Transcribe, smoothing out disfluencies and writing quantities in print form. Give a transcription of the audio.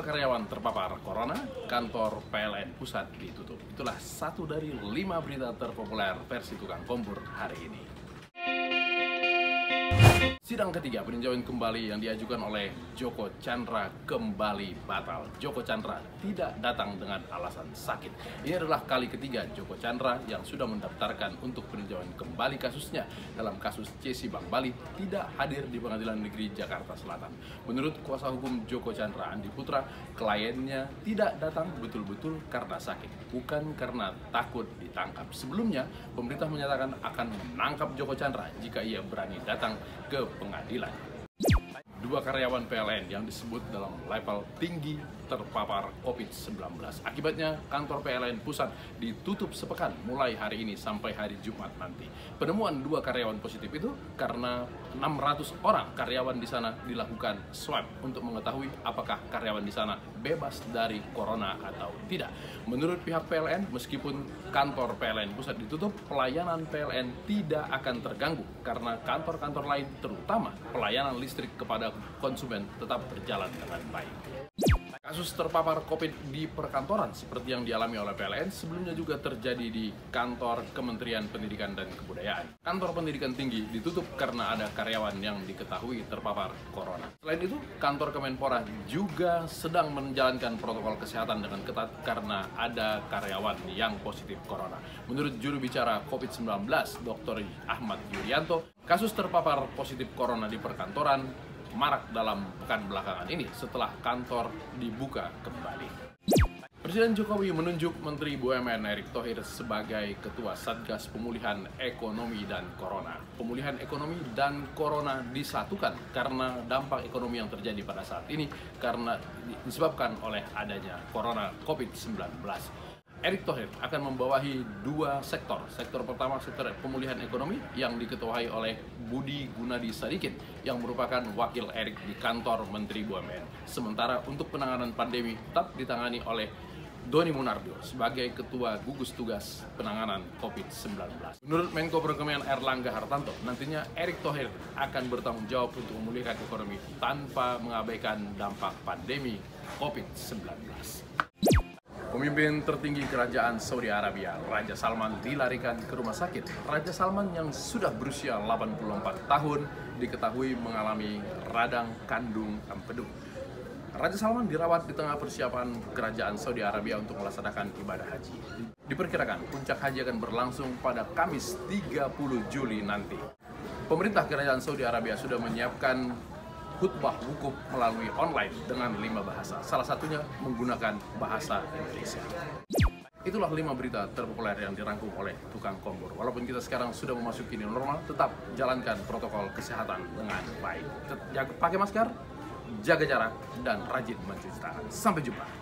Dua karyawan terpapar corona, kantor PLN pusat ditutup. Itulah satu dari 5 berita terpopuler versi tukang kompor hari ini. Sidang ketiga peninjauan kembali yang diajukan oleh Joko Chandra kembali batal. Joko Chandra tidak datang dengan alasan sakit. Ini adalah kali ketiga Joko Chandra yang sudah mendaftarkan untuk peninjauan kembali kasusnya dalam kasus CC Bank Bali tidak hadir di Pengadilan Negeri Jakarta Selatan. Menurut kuasa hukum Joko Chandra, Andi Putra, kliennya tidak datang betul-betul karena sakit, bukan karena takut ditangkap. Sebelumnya, pemerintah menyatakan akan menangkap Joko Chandra jika ia berani datang ke pengadilan. Dua karyawan PLN yang disebut dalam level tinggi terpapar COVID-19. Akibatnya kantor PLN pusat ditutup sepekan mulai hari ini sampai hari Jumat nanti. Penemuan dua karyawan positif itu karena 600 orang karyawan di sana dilakukan swab untuk mengetahui apakah karyawan di sana bebas dari corona atau tidak. Menurut pihak PLN, meskipun kantor PLN pusat ditutup, pelayanan PLN tidak akan terganggu karena kantor-kantor lain, terutama pelayanan listrik kepada konsumen, tetap berjalan dengan baik. Kasus terpapar COVID di perkantoran seperti yang dialami oleh PLN sebelumnya juga terjadi di kantor Kementerian Pendidikan dan Kebudayaan. Kantor pendidikan tinggi ditutup karena ada karyawan yang diketahui terpapar corona. Selain itu, kantor Kemenpora juga sedang menjalankan protokol kesehatan dengan ketat karena ada karyawan yang positif corona. Menurut juru bicara COVID-19, Dr. Ahmad Yuryanto, kasus terpapar positif corona di perkantoran marak dalam pekan belakangan ini setelah kantor dibuka kembali. Presiden Jokowi menunjuk Menteri BUMN Erick Thohir sebagai Ketua Satgas Pemulihan Ekonomi dan Corona. Pemulihan ekonomi dan corona disatukan karena dampak ekonomi yang terjadi pada saat ini karena disebabkan oleh adanya corona COVID-19. Erick Thohir akan membawahi dua sektor. Sektor pertama, sektor pemulihan ekonomi yang diketuai oleh Budi Gunadi Sadikin yang merupakan wakil Erick di kantor Menteri BUMN. Sementara untuk penanganan pandemi tetap ditangani oleh Doni Monardo sebagai Ketua Gugus Tugas Penanganan COVID-19. Menurut Menko Perekonomian Erlangga Hartarto, nantinya Erick Thohir akan bertanggung jawab untuk memulihkan ekonomi tanpa mengabaikan dampak pandemi COVID-19. Pemimpin tertinggi Kerajaan Saudi Arabia, Raja Salman, dilarikan ke rumah sakit. Raja Salman yang sudah berusia 84 tahun diketahui mengalami radang kandung empedu. Raja Salman dirawat di tengah persiapan Kerajaan Saudi Arabia untuk melaksanakan ibadah haji. Diperkirakan puncak haji akan berlangsung pada Kamis 30 Juli nanti. Pemerintah Kerajaan Saudi Arabia sudah menyiapkan khutbah wukuf melalui online dengan 5 bahasa, salah satunya menggunakan bahasa Indonesia. Itulah 5 berita terpopuler yang dirangkum oleh tukang kompor. Walaupun kita sekarang sudah memasuki new normal, tetap jalankan protokol kesehatan dengan baik. Pakai masker, jaga jarak, dan rajin mencuci tangan. Sampai jumpa.